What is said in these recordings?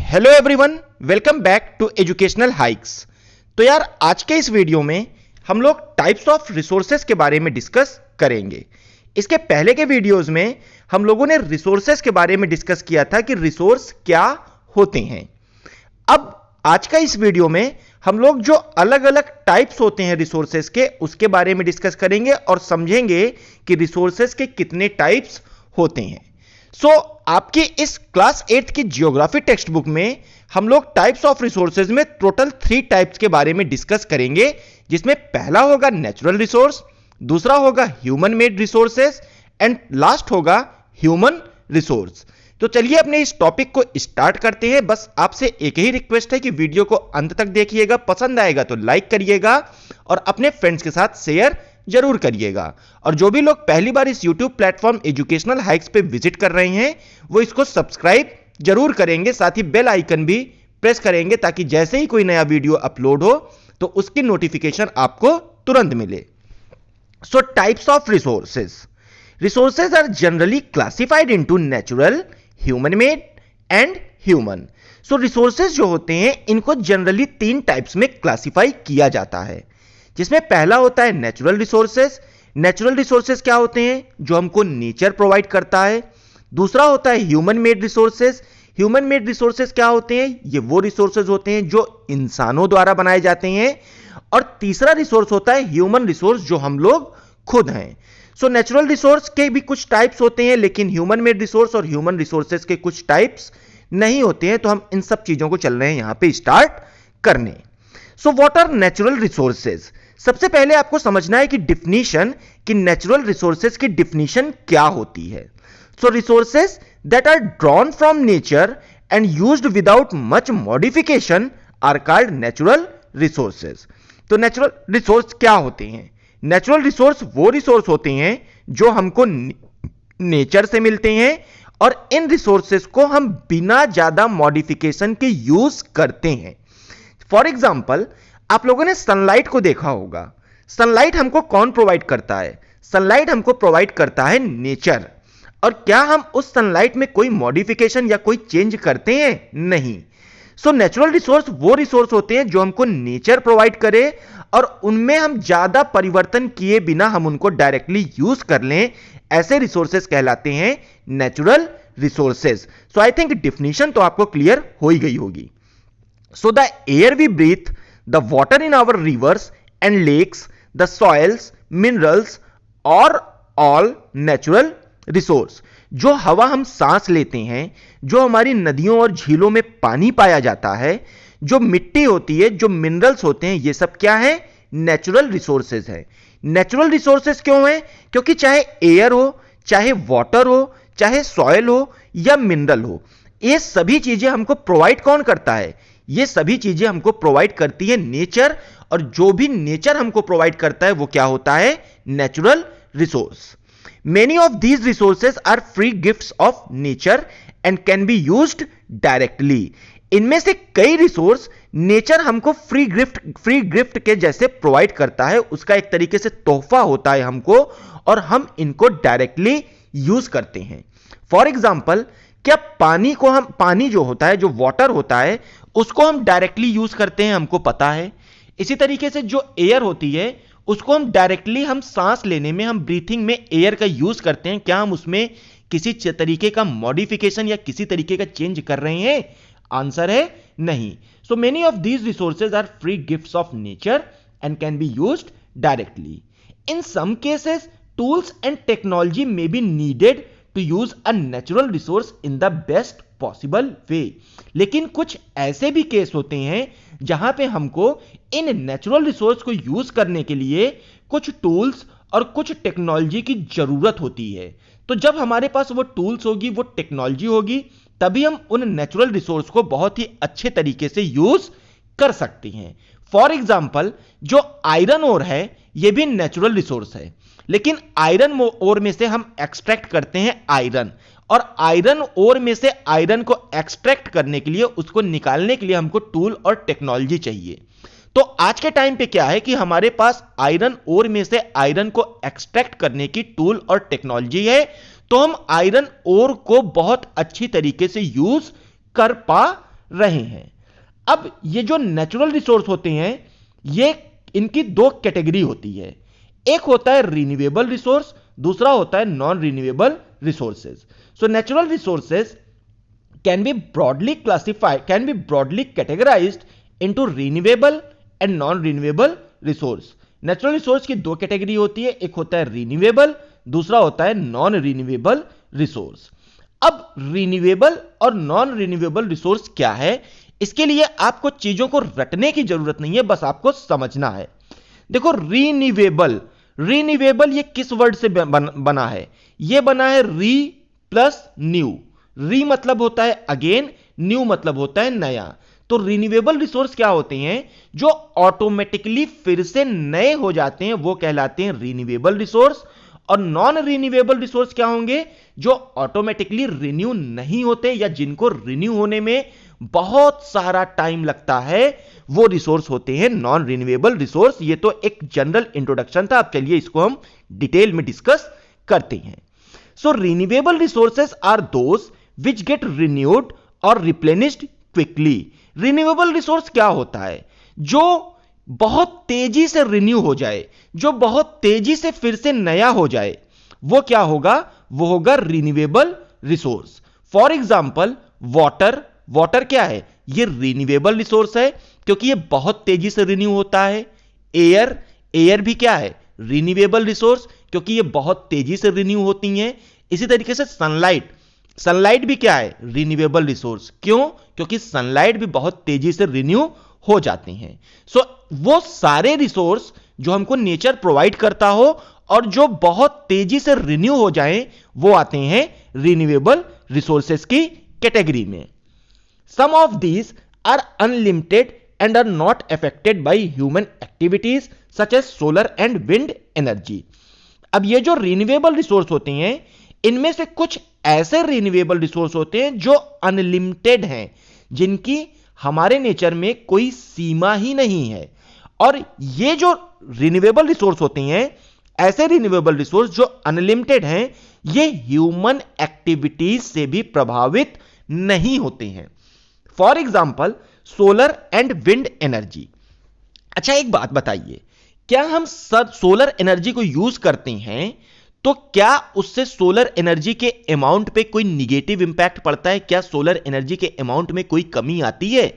Hello everyone, welcome back to Educational Hikes. तो यार आज के इस वीडियो में हम लोग टाइप्स ऑफ रिसोर्सेज के बारे में डिस्कस करेंगे। इसके पहले के वीडियोस में हम लोगों ने रिसोर्सेज के बारे में डिस्कस किया था कि रिसोर्स क्या होते हैं। अब आज का इस वीडियो में हम लोग जो अलग अलग टाइप्स होते हैं रिसोर्सेज के उसके बारे में डिस्कस करेंगे और समझेंगे कि रिसोर्सेज के कितने टाइप्स होते हैं। आपकी इस क्लास 8 की जियोग्राफी टेक्स्ट बुक में हम लोग टाइप्स ऑफ रिसोर्सेज में टोटल 3 टाइप्स के बारे में डिस्कस करेंगे, जिसमें पहला होगा नेचुरल रिसोर्स, दूसरा होगा human made resources and last होगा ह्यूमन रिसोर्स। तो चलिए अपने इस टॉपिक को स्टार्ट करते हैं। बस आपसे एक ही रिक्वेस्ट है कि वीडियो को अंत तक देखिएगा, पसंद आएगा तो लाइक करिएगा और अपने फ्रेंड्स के साथ शेयर जरूर करिएगा। और जो भी लोग पहली बार इस YouTube प्लेटफॉर्म एजुकेशनल हाइक्स पे विजिट कर रहे हैं वो इसको सब्सक्राइब जरूर करेंगे, साथ ही बेल आइकन भी प्रेस करेंगे ताकि जैसे ही कोई नया वीडियो अपलोड हो तो उसकी नोटिफिकेशन आपको तुरंत मिले। So types of resources. Resources are generally classified into natural, human made and human. So resources जो होते हैं इनको जनरली 3 टाइप्स में क्लासिफाई किया जाता है, जिसमें पहला होता है नेचुरल रिसोर्सेज। नेचुरल रिसोर्सेज क्या होते हैं? जो हमको नेचर प्रोवाइड करता है। दूसरा होता है human made resources. Human made resources क्या होते हैं? ये वो रिसोर्सेज होते हैं जो इंसानों द्वारा बनाए जाते हैं। और तीसरा रिसोर्स होता है ह्यूमन रिसोर्स, जो हम लोग खुद हैं। सो नेचुरल रिसोर्स के भी कुछ टाइप्स होते हैं, लेकिन ह्यूमन मेड रिसोर्स और ह्यूमन रिसोर्सेज के कुछ टाइप्स नहीं होते हैं। तो हम इन सब चीजों को चल रहे हैं यहां पे स्टार्ट करने। So what are natural resources? सबसे पहले आपको समझना है कि डिफिनीशन, कि नेचुरल रिसोर्सेज की डिफिनीशन क्या होती है। So resources that are drawn from nature and used without much modification are called natural resources. तो नेचुरल रिसोर्स क्या होते हैं? नेचुरल रिसोर्स वो रिसोर्स होते हैं जो हमको नेचर से मिलते हैं और इन रिसोर्सेज को हम बिना ज्यादा मॉडिफिकेशन के यूज करते हैं। फॉर एग्जाम्पल, आप लोगों ने सनलाइट को देखा होगा। सनलाइट हमको कौन प्रोवाइड करता है? सनलाइट हमको प्रोवाइड करता है नेचर। और क्या हम उस सनलाइट में कोई मॉडिफिकेशन या कोई चेंज करते हैं? नहीं। सो नेचुरल रिसोर्स वो रिसोर्स होते हैं जो हमको नेचर प्रोवाइड करे और उनमें हम ज्यादा परिवर्तन किए बिना हम उनको डायरेक्टली यूज कर लें। ऐसे रिसोर्सेज कहलाते हैं natural resources. So I think definition तो आपको क्लियर हो ही गई होगी। So the air we breathe, the water in our rivers and lakes, the soils, minerals are all natural resource। जो हवा हम सांस लेते हैं, जो हमारी नदियों और झीलों में पानी पाया जाता है, जो मिट्टी होती है, जो मिनरल्स होते हैं, ये सब क्या है? नेचुरल रिसोर्सेज है। नेचुरल रिसोर्सेज क्यों है? क्योंकि चाहे एयर हो, चाहे वाटर हो, चाहे सॉइल हो या मिनरल हो, ये सभी चीजें हमको प्रोवाइड कौन करता है? ये सभी चीजें हमको प्रोवाइड करती है नेचर। और जो भी नेचर हमको प्रोवाइड करता है वो क्या होता है? Natural resource. Many of these resources are free gifts of nature and can be used directly. इनमें से कई रिसोर्स नेचर हमको फ्री गिफ्ट के जैसे प्रोवाइड करता है, उसका एक तरीके से तोहफा होता है हमको, और हम इनको डायरेक्टली यूज करते हैं। फॉर एग्जाम्पल, क्या पानी जो होता है, जो वाटर होता है, उसको हम डायरेक्टली यूज करते हैं? हमको पता है। इसी तरीके से जो एयर होती है उसको हम डायरेक्टली, हम सांस लेने में, हम ब्रीथिंग में एयर का यूज करते हैं। क्या हम उसमें किसी तरीके का मॉडिफिकेशन या किसी तरीके का चेंज कर रहे हैं? आंसर है नहीं। So many of these resources are free gifts of nature and can be used directly. In some cases tools and technology may be needed to use a natural resource in the best possible way। लेकिन कुछ ऐसे भी case होते हैं जहां पे हमको in natural resource को यूज करने के लिए कुछ टूल्स और कुछ टेक्नोलॉजी की जरूरत होती है। तो जब हमारे पास वो टूल्स होगी, वो टेक्नोलॉजी होगी, तभी हम उन नेचुरल रिसोर्स को बहुत ही अच्छे तरीके से यूज कर सकते हैं। फॉर एग्जाम्पल, जो आयरन ओर है ये भी नेचुरल रिसोर्स है, लेकिन आयरन ओर में से हम एक्सट्रैक्ट करते हैं आयरन, और आयरन ओर में से आयरन को एक्सट्रैक्ट करने के लिए, उसको निकालने के लिए हमको टूल और टेक्नोलॉजी चाहिए। तो आज के टाइम पे क्या है कि हमारे पास आयरन ओर में से आयरन को एक्सट्रैक्ट करने की टूल और टेक्नोलॉजी है, तो हम आयरन ओर को बहुत अच्छी तरीके से यूज कर पा रहे हैं। अब ये जो नेचुरल रिसोर्स होते हैं, ये इनकी दो कैटेगरी होती है। एक होता है रिन्यूएबल रिसोर्स, दूसरा होता है non renewable resources. So natural resources can be broadly categorized into renewable and non-renewable resource। Natural resource की दो कैटेगरी होती है, एक होता है रिन्यूएबल, दूसरा होता है नॉन रिन्यूएबल रिसोर्स। अब रिन्यूएबल और नॉन रिन्यूएबल रिसोर्स क्या है, इसके लिए आपको चीजों को रटने की जरूरत नहीं है, बस आपको समझना है। देखो रिन्यूएबल ये किस वर्ड से बना है? ये बना है री प्लस न्यू। री मतलब होता है अगेन, न्यू मतलब होता है नया। तो रिन्यूएबल रिसोर्स क्या होते हैं? जो ऑटोमेटिकली फिर से नए हो जाते हैं, वो कहलाते हैं रिन्यूएबल रिसोर्स। और नॉन रिन्यूएबल रिसोर्स क्या होंगे? जो ऑटोमेटिकली रिन्यू नहीं होते या जिनको रिन्यू होने में बहुत सारा टाइम लगता है, वो रिसोर्स होते हैं नॉन रिन्यूएबल रिसोर्स। ये तो एक जनरल इंट्रोडक्शन था, अब चलिए इसको हम डिटेल में डिस्कस करते हैं। So renewable resources are those which get renewed or replenished quickly। Renewable resource क्या होता है? जो बहुत तेजी से रिन्यू हो जाए, जो बहुत तेजी से फिर से नया हो जाए, वो क्या होगा? वो होगा renewable resource. For example water क्या है? ये रिन्यूएबल रिसोर्स है क्योंकि ये बहुत तेजी से रिन्यू होता है। एयर भी क्या है? रिन्यूएबल रिसोर्स, क्योंकि ये बहुत तेजी से रिन्यू होती हैं। इसी तरीके से सनलाइट भी क्या है? Renewable resource. क्यों? क्योंकि सनलाइट भी बहुत तेजी से रिन्यू हो जाते हैं। सो वो सारे रिसोर्स जो हमको नेचर प्रोवाइड करता हो और जो बहुत तेजी से रिन्यू हो जाएं, वो आते हैं रिन्यूएबल रिसोर्सेज की कैटेगरी में। Some of these are unlimited and are not affected by human activities such as solar and wind energy. अब ये जो रिन्यूएबल रिसोर्स होते हैं, इनमें से कुछ ऐसे रिन्यूएबल रिसोर्स होते हैं जो अनलिमिटेड हैं, जिनकी हमारे नेचर में कोई सीमा ही नहीं है। और ये जो रिन्यूएबल रिसोर्स होते हैं, ऐसे रिन्यूएबल रिसोर्स जो अनलिमिटेड हैं, ये ह्यूमन एक्टिविटीज से भी प्रभावित नहीं होते हैं। For example solar and wind energy. अच्छा एक बात बताइए, क्या हम सोलर एनर्जी को यूज करते हैं तो क्या उससे सोलर एनर्जी के अमाउंट पे कोई निगेटिव इंपैक्ट पड़ता है? क्या सोलर एनर्जी के अमाउंट में कोई कमी आती है?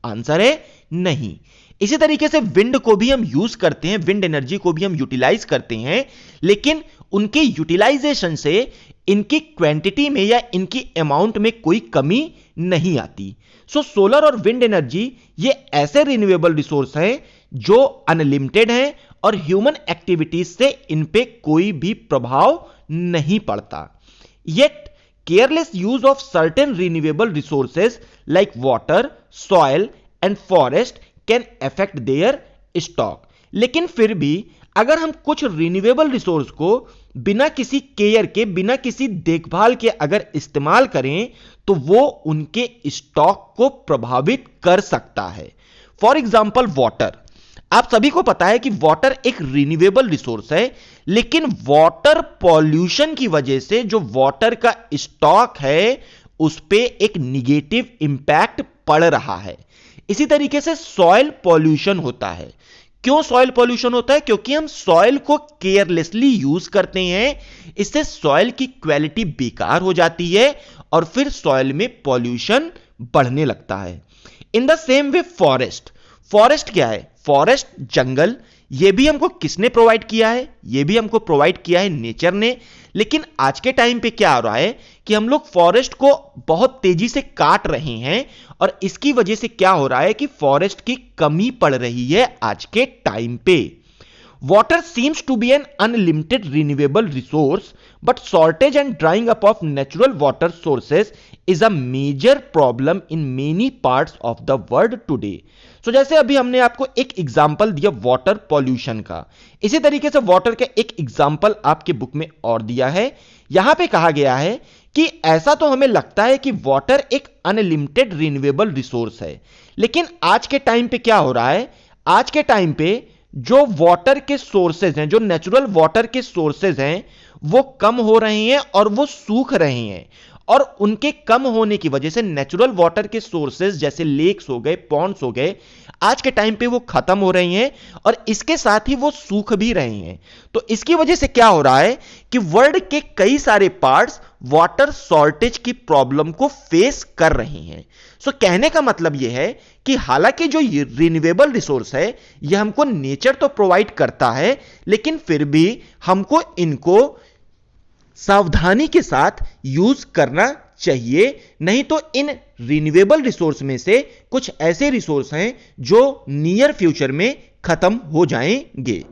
आंसर है नहीं। इसी तरीके से विंड को भी हम यूज करते हैं, विंड एनर्जी को भी हम यूटिलाइज करते हैं, लेकिन उनके यूटिलाइजेशन से इनकी क्वांटिटी में या इनकी अमाउंट में कोई कमी नहीं आती। सो सोलर और विंड एनर्जी ये ऐसे रिन्यूएबल रिसोर्स हैं जो अनलिमिटेड हैं और ह्यूमन एक्टिविटीज से इन पे कोई भी प्रभाव नहीं पड़ता। Yet careless use of certain renewable resources like water, soil and forest can affect there stock. लेकिन फिर भी अगर हम कुछ रिन्यूएबल रिसोर्स को बिना किसी केयर के, बिना किसी देखभाल के अगर इस्तेमाल करें, तो वो उनके स्टॉक को प्रभावित कर सकता है। For example water. आप सभी को पता है कि वाटर एक रिन्यूएबल रिसोर्स है, लेकिन वाटर पॉल्यूशन की वजह से जो वाटर का स्टॉक है उस पे एक निगेटिव इंपैक्ट पड़ रहा है। इसी तरीके से सॉइल पॉल्यूशन होता है। क्यों सॉइल पॉल्यूशन होता है? क्योंकि हम सॉइल को केयरलेसली यूज करते हैं, इससे सॉइल की क्वालिटी बेकार हो जाती है और फिर सॉइल में पॉल्यूशन बढ़ने लगता है। In the same way forest क्या है? फॉरेस्ट जंगल, ये भी हमको किसने प्रोवाइड किया है? ये भी हमको प्रोवाइड किया है नेचर ने। लेकिन आज के टाइम पे क्या हो रहा है कि हम लोग फॉरेस्ट को बहुत तेजी से काट रहे हैं और इसकी वजह से क्या हो रहा है कि फॉरेस्ट की कमी पड़ रही है आज के टाइम पे। Water seems to be an unlimited renewable resource, but shortage and drying up of natural water sources is a major problem in many parts of the world today. So जैसे अभी हमने आपको एक एग्जाम्पल दिया water pollution का, इसी तरीके से वाटर का एक एग्जाम्पल आपके बुक में और दिया है। यहां पे कहा गया है कि ऐसा तो हमें लगता है कि वाटर एक अनलिमिटेड रिन्यूएबल रिसोर्स है, लेकिन आज के टाइम पे क्या हो रहा है? आज के टाइम पे जो वाटर के सोर्सेज हैं, जो नेचुरल वाटर के सोर्सेज हैं, वो कम हो रहे हैं और वो सूख रहे हैं। और उनके कम होने की वजह से नेचुरल वाटर के सोर्सेज जैसे लेक्स हो गए, पॉन्ड्स हो गए, आज के टाइम पे वो खत्म हो रही हैं और इसके साथ ही वो सूख भी रहे हैं। तो इसकी वजह से क्या हो रहा है कि वर्ल्ड के कई सारे पार्ट्स वाटर शॉर्टेज की प्रॉब्लम को फेस कर रहे हैं। सो कहने का मतलब यह है कि हालांकि जो रिन्यूएबल रिसोर्स है यह हमको नेचर तो प्रोवाइड करता है, लेकिन फिर भी हमको इनको सावधानी के साथ यूज करना चाहिए, नहीं तो इन रिन्यूएबल रिसोर्स में से कुछ ऐसे रिसोर्स हैं जो नियर फ्यूचर में खत्म हो जाएंगे।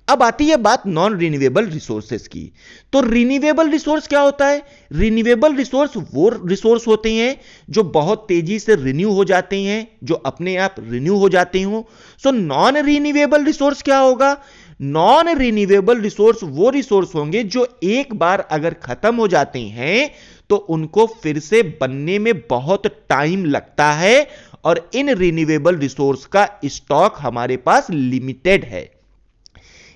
अब आती है बात नॉन रिन्यूएबल रिसोर्सेज की। तो रिन्यूएबल रिसोर्स क्या होता है? रिन्यूएबल रिसोर्स वो रिसोर्स होते हैं जो बहुत तेजी से रिन्यू हो जाते हैं, जो अपने आप रिन्यू हो जाते हो। सो नॉन रिन्यूएबल रिसोर्स क्या होगा? नॉन रिन्यूएबल रिसोर्स वो रिसोर्स होंगे जो एक बार अगर खत्म हो जाते हैं तो उनको फिर से बनने में बहुत टाइम लगता है और इन रिन्यूएबल रिसोर्स का स्टॉक हमारे पास लिमिटेड है।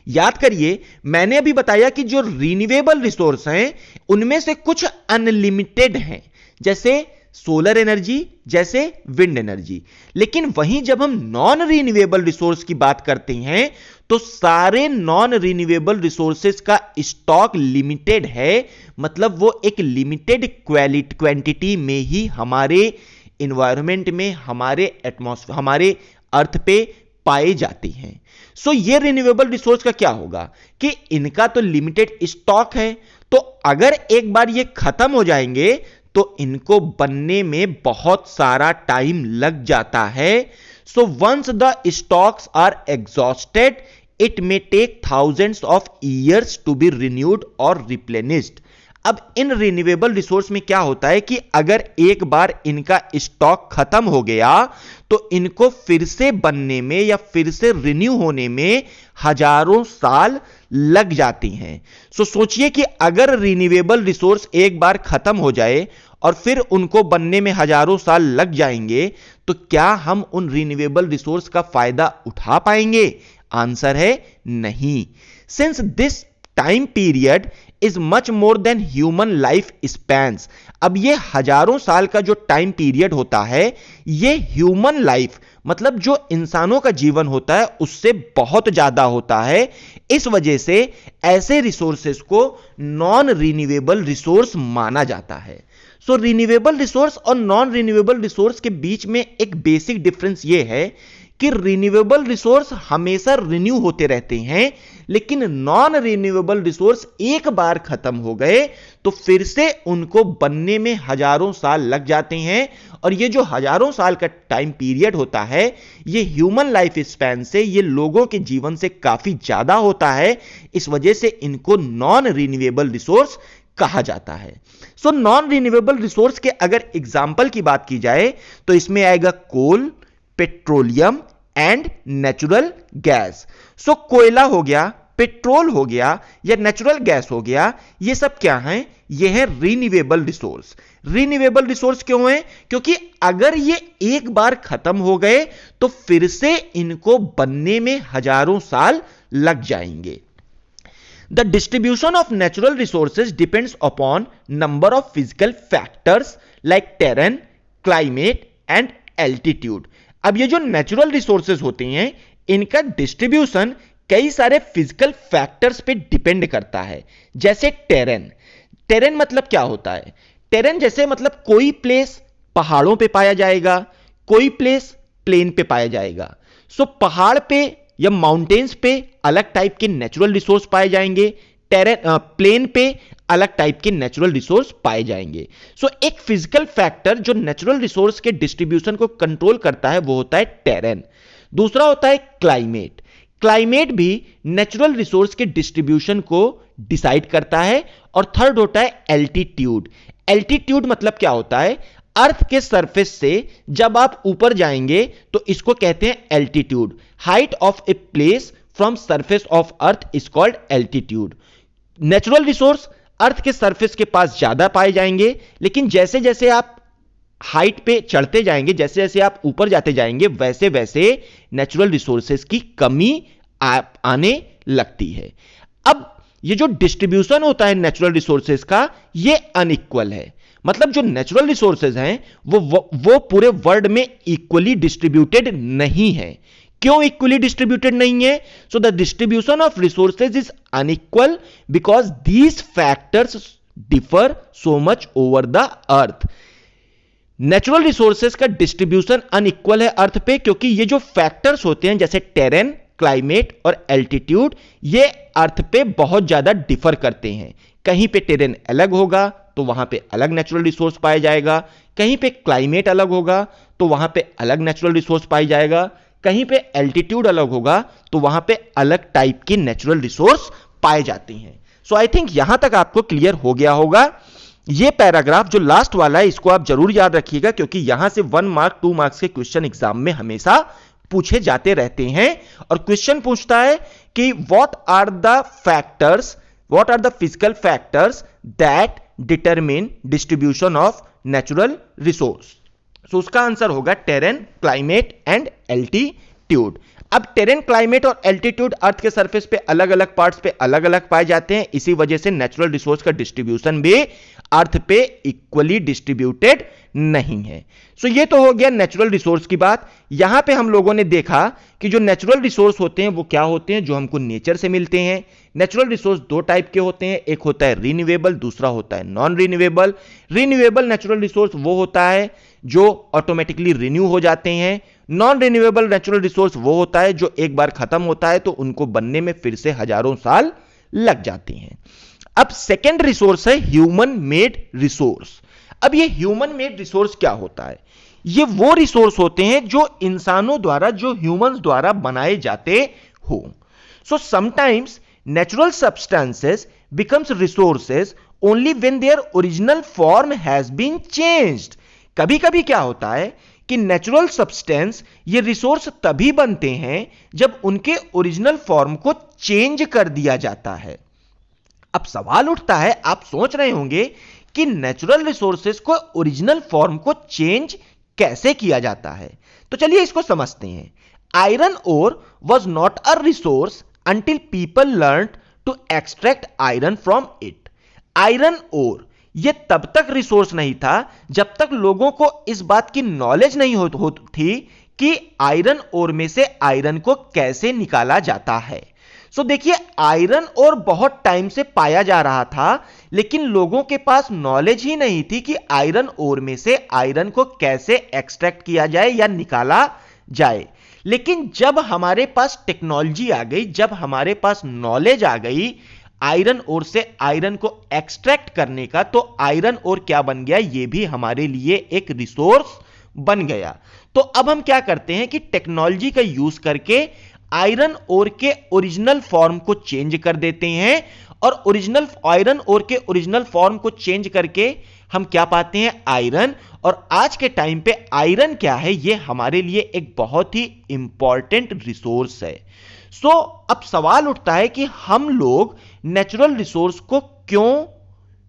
याद करिए, मैंने अभी बताया कि जो रिन्यूएबल रिसोर्स हैं उनमें से कुछ अनलिमिटेड हैं, जैसे सोलर एनर्जी, जैसे विंड एनर्जी। लेकिन वहीं जब हम नॉन रिन्यूएबल रिसोर्स की बात करते हैं तो सारे नॉन रिन्यूएबल रिसोर्सेज का स्टॉक लिमिटेड है, मतलब वो एक लिमिटेड क्वांटिटी में ही हमारे एनवायरनमेंट में, हमारे एटमॉस्फेयर, हमारे अर्थ पे पाए जाते हैं। सो ये रिन्यूएबल रिसोर्स का क्या होगा कि इनका तो लिमिटेड स्टॉक है, तो अगर एक बार ये खत्म हो जाएंगे तो इनको बनने में बहुत सारा टाइम लग जाता है। So once the stocks are exhausted it may take thousands of years to be renewed और रिप्लेनिश्ड। अब इन रिन्यूएबल रिसोर्स में क्या होता है कि अगर एक बार इनका स्टॉक खत्म हो गया तो इनको फिर से बनने में या फिर से रिन्यू होने में हजारों साल लग जाती हैं। सो सोचिए कि अगर रिन्यूएबल रिसोर्स एक बार खत्म हो जाए और फिर उनको बनने में हजारों साल लग जाएंगे तो क्या हम उन रिन्यूएबल रिसोर्स का फायदा उठा पाएंगे? आंसर है नहीं। Since this time period is much more than human life spans. अब ये हजारों साल का जो टाइम पीरियड होता है ये ह्यूमन लाइफ मतलब जो इंसानों का जीवन होता है उससे बहुत ज्यादा होता है। इस वजह से ऐसे रिसोर्सेस को नॉन रिन्यूएबल रिसोर्स माना जाता है। सो रिन्यूएबल रिसोर्स और नॉन रिन्यूएबल रिसोर्स के बीच में एक बेसिक डिफरेंस ये है कि रिन्यूएबल रिसोर्स हमेशा रिन्यू होते रहते हैं, लेकिन नॉन रिन्यूएबल रिसोर्स एक बार खत्म हो गए तो फिर से उनको बनने में हजारों साल लग जाते हैं। और ये जो हजारों साल का टाइम पीरियड होता है ये ह्यूमन लाइफ स्पैन से, ये लोगों के जीवन से काफी ज्यादा होता है। इस वजह से इनको नॉन रिन्यूएबल रिसोर्स कहा जाता है। सो नॉन रिन्यूएबल रिसोर्स के अगर एग्जाम्पल की बात की जाए तो इसमें आएगा कोल, पेट्रोलियम एंड नेचुरल गैस। सो कोयला हो गया, पेट्रोल हो गया या नेचुरल गैस हो गया, ये सब क्या हैं? ये है रिन्यूएबल रिसोर्स। रिन्यूएबल रिसोर्स क्यों है? क्योंकि अगर ये एक बार खत्म हो गए तो फिर से इनको बनने में हजारों साल लग जाएंगे। The distribution of natural resources depends upon number of physical factors like terrain, climate and altitude। अब ये जो नेचुरल रिसोर्सेज होते हैं इनका डिस्ट्रीब्यूशन कई सारे फिजिकल फैक्टर्स पे डिपेंड करता है, जैसे टेरेन। टेरेन मतलब क्या होता है? टेरेन जैसे मतलब कोई प्लेस पहाड़ों पे पाया जाएगा, कोई प्लेस प्लेन पे पाया जाएगा। सो पहाड़ पे या माउंटेन्स पे अलग टाइप के नेचुरल रिसोर्स पाए जाएंगे, प्लेन पे अलग टाइप के नेचुरल रिसोर्स पाए जाएंगे। सो एक फिजिकल फैक्टर जो नेचुरल रिसोर्स के डिस्ट्रीब्यूशन को कंट्रोल करता है वो होता है टेरेन। दूसरा होता है क्लाइमेट। क्लाइमेट भी नेचुरल रिसोर्स के डिस्ट्रीब्यूशन को डिसाइड करता है। और थर्ड होता है एल्टीट्यूड। एल्टीट्यूड मतलब क्या होता है? अर्थ के सरफेस से जब आप ऊपर जाएंगे तो इसको कहते हैं altitude. Height of a place from surface of earth is called altitude. Natural resource earth के सरफेस के पास ज्यादा पाए जाएंगे, लेकिन जैसे जैसे आप हाइट पे चढ़ते जाएंगे, जैसे जैसे आप ऊपर जाते जाएंगे, वैसे वैसे नेचुरल रिसोर्सेज की कमी आने लगती है। अब ये जो डिस्ट्रीब्यूशन होता है नेचुरल रिसोर्सेज का ये अनइक्वल है। मतलब जो नेचुरल रिसोर्सेज हैं वो पूरे वर्ल्ड में इक्वली डिस्ट्रीब्यूटेड नहीं है। क्यों इक्वली डिस्ट्रीब्यूटेड नहीं है? So the distribution of resources is unequal because these factors differ so much over the earth. Natural resources का डिस्ट्रीब्यूशन अनइक्वल है अर्थ पे, क्योंकि ये जो फैक्टर्स होते हैं जैसे टेरेन, क्लाइमेट और एल्टीट्यूड, ये अर्थ पे बहुत ज्यादा डिफर करते हैं। कहीं पे टेरेन अलग होगा तो वहां पे अलग नेचुरल रिसोर्स पाया जाएगा, कहीं पे क्लाइमेट अलग होगा तो वहां पे अलग नेचुरल रिसोर्स पाई जाएगा, कहीं पे एल्टीट्यूड अलग होगा तो वहां पे अलग टाइप की नेचुरल रिसोर्स पाए जाते हैं। सो आई थिंक यहां तक आपको क्लियर हो गया होगा। ये पैराग्राफ जो लास्ट वाला है इसको आप जरूर याद रखिएगा, क्योंकि यहां से 1 मार्क 2 मार्क्स के क्वेश्चन एग्जाम में हमेशा पूछे जाते रहते हैं। और क्वेश्चन पूछता है कि what are the physical factors that determine distribution of natural resource. So उसका आंसर होगा टेरेन, क्लाइमेट एंड एल्टीट्यूड। अब टेरेन, क्लाइमेट और एल्टीट्यूड अर्थ के सरफेस पे अलग अलग पार्ट्स पे अलग अलग पाए जाते हैं, इसी वजह से नेचुरल रिसोर्स का डिस्ट्रीब्यूशन भी अर्थ पे इक्वली डिस्ट्रीब्यूटेड नहीं है। सो ये तो हो गया नेचुरल रिसोर्स की बात। यहां पे हम लोगों ने देखा कि जो नेचुरल रिसोर्स होते हैं वो क्या होते हैं, जो हमको नेचर से मिलते हैं। नेचुरल रिसोर्स 2 टाइप के होते हैं, एक होता है रिन्यूएबल, दूसरा होता है non renewable. Renewable natural resource वो होता है जो ऑटोमेटिकली रिन्यू हो जाते हैं। नॉन रिन्यूएबल नेचुरल रिसोर्स वो होता है जो एक बार खत्म होता है तो उनको बनने में फिर से हजारों साल लग जाते हैं। अब सेकेंड रिसोर्स है ह्यूमन मेड रिसोर्स। अब ये ह्यूमन मेड रिसोर्स क्या होता है? ये वो रिसोर्स होते हैं जो इंसानों द्वारा, जो ह्यूमंस द्वारा बनाए जाते हो। So sometimes natural substances becomes resources only when their original form has been changed। कभी कभी क्या होता है कि नेचुरल सब्सटेंस ये रिसोर्स तभी बनते हैं जब उनके ओरिजिनल फॉर्म को चेंज कर दिया जाता है। अब सवाल उठता है, आप सोच रहे होंगे कि नेचुरल रिसोर्सेस को ओरिजिनल फॉर्म को चेंज कैसे किया जाता है, तो चलिए इसको समझते हैं। Iron ore was not a resource until people learned to extract iron from it। आयरन ओर यह तब तक रिसोर्स नहीं था जब तक लोगों को इस बात की नॉलेज नहीं होती थी कि आयरन ओर में से आयरन को कैसे निकाला जाता है। सो देखिए, आयरन ओर बहुत टाइम से पाया जा रहा था, लेकिन लोगों के पास नॉलेज ही नहीं थी कि आयरन ओर में से आयरन को कैसे एक्सट्रैक्ट किया जाए या निकाला जाए। लेकिन जब हमारे पास टेक्नोलॉजी आ गई, जब हमारे पास नॉलेज आ गई आयरन ओर से आयरन को एक्सट्रैक्ट करने का, तो आयरन ओर क्या बन गया, यह भी हमारे लिए एक रिसोर्स बन गया। तो अब हम क्या करते हैं कि टेक्नोलॉजी का यूज करके आयरन ओर के ओरिजिनल फॉर्म को चेंज कर देते हैं, और ओरिजिनल आयरन ओर के ओरिजिनल फॉर्म को चेंज करके हम क्या पाते हैं, आयरन। और आज के टाइम पे आयरन क्या है, ये हमारे लिए एक बहुत ही इंपॉर्टेंट रिसोर्स है। सो अब सवाल उठता है कि हम लोग नेचुरल रिसोर्स को क्यों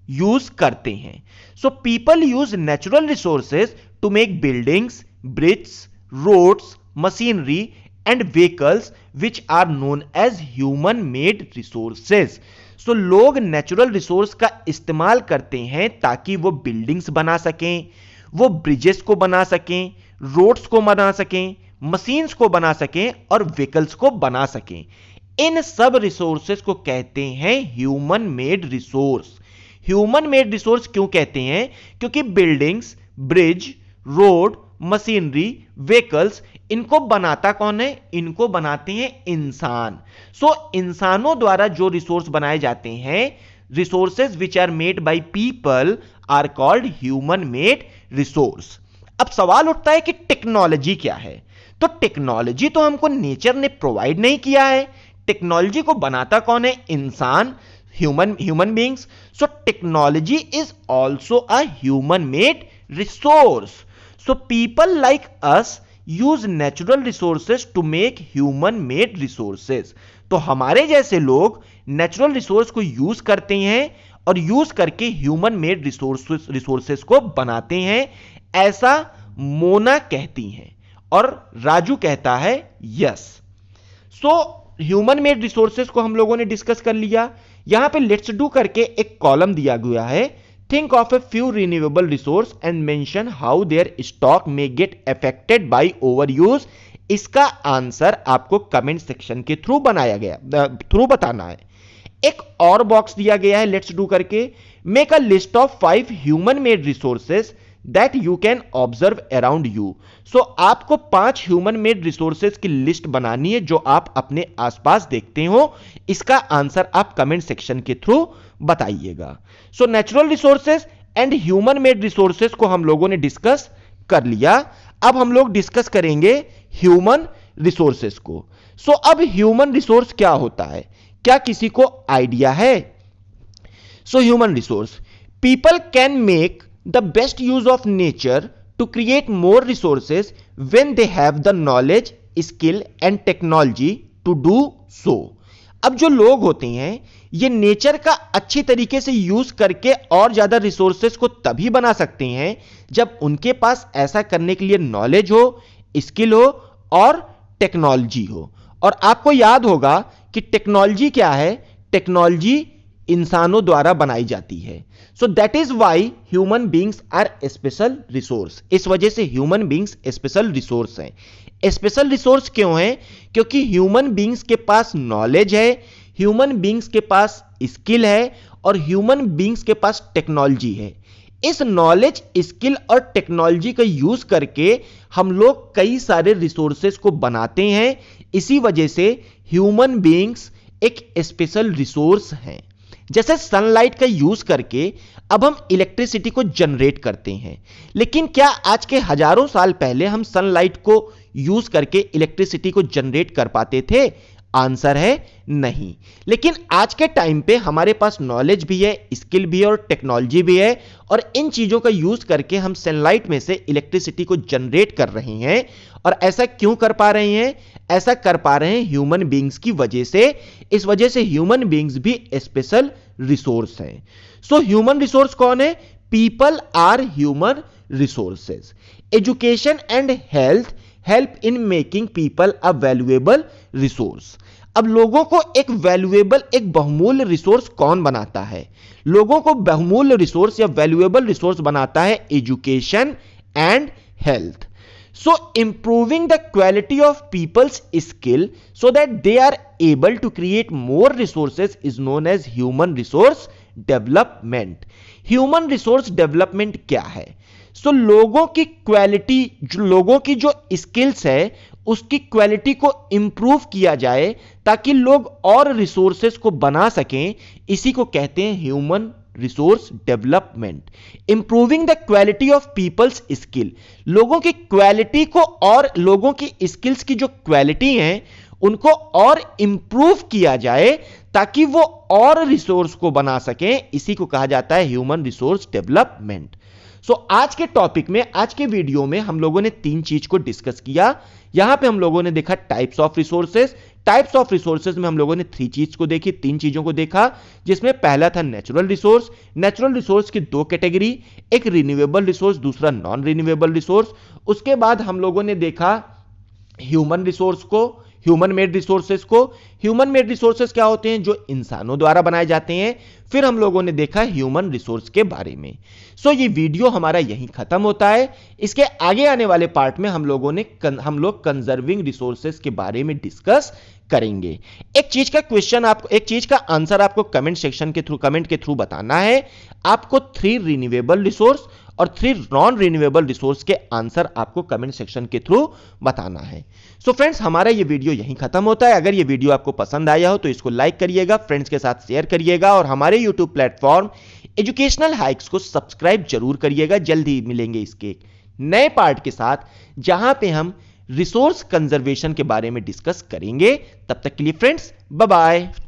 यूज करते हैं। So people use natural resources to make buildings, bridges, roads, machinery and vehicles which are known as human made resources. So लोग नेचुरल रिसोर्स का इस्तेमाल करते हैं ताकि वो बिल्डिंग्स बना सकें, वो ब्रिजेस को बना सकें, रोड्स को बना सकें, मशीन्स को बना सकें और व्हीकल्स को बना सकें। इन सब रिसोर्सेस को कहते हैं human made resource. Human made resource क्यों कहते हैं? क्योंकि buildings, bridge, road, machinery, vehicles, इनको बनाता कौन है? इनको बनाते हैं इंसान। सो इंसानों द्वारा जो रिसोर्स बनाए जाते हैं, resources which are made by people are called human made resource. अब सवाल उठता है कि टेक्नोलॉजी क्या है? तो टेक्नोलॉजी तो हमको नेचर ने प्रोवाइड नहीं किया है, टेक्नोलॉजी को बनाता कौन है? इंसान, human beings. So technology is also a human made resource. So people like us use natural resources to make human made resources. तो हमारे जैसे लोग नेचुरल रिसोर्स को यूज करते हैं और यूज करके ह्यूमन मेड रिसोर्सेज को बनाते हैं, ऐसा मोना कहती हैं और राजू कहता है yes. So human made resources को हम लोगों ने डिस्कस कर लिया। यहां पे लेट्स डू करके एक कॉलम दिया गया है, think of a few renewable resource and mention how their stock may get affected by over use. इसका आंसर आपको कमेंट सेक्शन के थ्रू बताना है। एक और बॉक्स दिया गया है लेट्स डू करके, make a list of 5 human made resources that you can observe around you. So आपको 5 ह्यूमन मेड रिसोर्सेज की लिस्ट बनानी है जो आप अपने आसपास देखते हो। इसका आंसर आप कमेंट सेक्शन के थ्रू बताइएगा। So natural resources and human made resources को हम लोगों ने डिस्कस कर लिया। अब हम लोग डिस्कस करेंगे ह्यूमन रिसोर्सेज को। सो अब ह्यूमन रिसोर्स क्या होता है, क्या किसी को आइडिया है? So human resource, people can make the best use of nature to create more resources when they have the knowledge, skill and technology to do so. अब जो लोग होते हैं ये नेचर का अच्छी तरीके से यूज करके और ज्यादा रिसोर्सेज को तभी बना सकते हैं जब उनके पास ऐसा करने के लिए नॉलेज हो, स्किल हो और टेक्नोलॉजी हो। और आपको याद होगा कि टेक्नोलॉजी क्या है, टेक्नोलॉजी इंसानों द्वारा बनाई जाती है। So that is why human beings are special resource. इस वजह से ह्यूमन बींग्स स्पेशल रिसोर्स हैं। स्पेशल रिसोर्स क्यों है? क्योंकि ह्यूमन बींग्स के पास नॉलेज है, ह्यूमन बींग्स के पास स्किल है और ह्यूमन बींग्स के पास टेक्नोलॉजी है। इस नॉलेज, स्किल और टेक्नोलॉजी का यूज करके हम लोग कई सारे रिसोर्सेज को बनाते हैं। इसी वजह से ह्यूमन बींग्स एक स्पेशल रिसोर्स हैं। जैसे सनलाइट का यूज करके अब हम इलेक्ट्रिसिटी को जनरेट करते हैं, लेकिन क्या आज के हजारों साल पहले हम सनलाइट को यूज करके इलेक्ट्रिसिटी को जनरेट कर पाते थे? आंसर है नहीं। लेकिन आज के टाइम पे हमारे पास नॉलेज भी है, स्किल भी है और टेक्नोलॉजी भी है और इन चीजों का यूज करके हम सनलाइट में से इलेक्ट्रिसिटी को जनरेट कर रहे हैं। और ऐसा क्यों कर पा रहे हैं? ऐसा कर पा रहे हैं ह्यूमन बींग्स की वजह से। इस वजह से ह्यूमन बींग्स भी स्पेशल रिसोर्स हैं। सो ह्यूमन रिसोर्स कौन है? People are human resources. Education and health help in making people a valuable resource. अब लोगों को एक वैल्यूएबल, एक बहुमूल्य रिसोर्स कौन बनाता है? लोगों को बहुमूल्य रिसोर्स या वैल्यूएबल रिसोर्स बनाता है education and health. So improving the quality of people's skill so that they are able to create more resources is known as human resource development. Human resource development क्या है? So लोगों की quality, लोगों की जो skills है उसकी quality को इंप्रूव किया जाए ताकि लोग और रिसोर्सेस को बना सकें। इसी को कहते हैं human resource development. Improving the quality of peoples skill, लोगों की क्वालिटी को और लोगों की स्किल्स की जो क्वालिटी है उनको और इंप्रूव किया जाए ताकि वो और रिसोर्स को बना सकें। इसी को कहा जाता है ह्यूमन रिसोर्स डेवलपमेंट। सो आज के टॉपिक में, आज के वीडियो में हम लोगों ने 3 चीज को डिस्कस किया। यहां पे हम लोगों ने देखा types of resources. Types of resources में हम लोगों ने 3 चीज को देखी, 3 चीजों को देखा, जिसमें पहला था नेचुरल रिसोर्स। नेचुरल रिसोर्स की 2 कैटेगरी, एक रिन्यूएबल रिसोर्स, दूसरा नॉन रिन्यूएबल रिसोर्स। उसके बाद हम लोगों ने देखा ह्यूमन रिसोर्स को, ह्यूमन मेड रिसोर्सेज को। ह्यूमन मेड रिसोर्सेज क्या होते हैं? जो इंसानों द्वारा बनाए जाते हैं। फिर हम लोगों ने देखा ह्यूमन रिसोर्स के बारे में। सो ये वीडियो हमारा यहीं खत्म होता है। इसके आगे आने वाले पार्ट में हम लोग कंजर्विंग रिसोर्सेज के बारे में डिस्कस करेंगे। एक चीज का क्वेश्चन आपको, एक चीज का आंसर आपको कमेंट सेक्शन के थ्रू, कमेंट के थ्रू बताना है। आपको 3 रिन्यूएबल रिसोर्स और 3 नॉन रिन्यूएबल रिसोर्स के आंसर आपको कमेंट सेक्शन के थ्रू बताना है। सो फ्रेंड्स, हमारा ये वीडियो यहीं खत्म होता है। अगर ये वीडियो आपको पसंद आया हो तो इसको लाइक करिएगा, फ्रेंड्स के साथ शेयर करिएगा और हमारे यूट्यूब प्लेटफॉर्म एजुकेशनल हाइक्स को सब्सक्राइब जरूर करिएगा। जल्द ही मिलेंगे इसके नए पार्ट के साथ जहां पे हम रिसोर्स कंजर्वेशन के बारे में डिस्कस करेंगे। तब तक के लिए फ्रेंड्स, बाय बाय।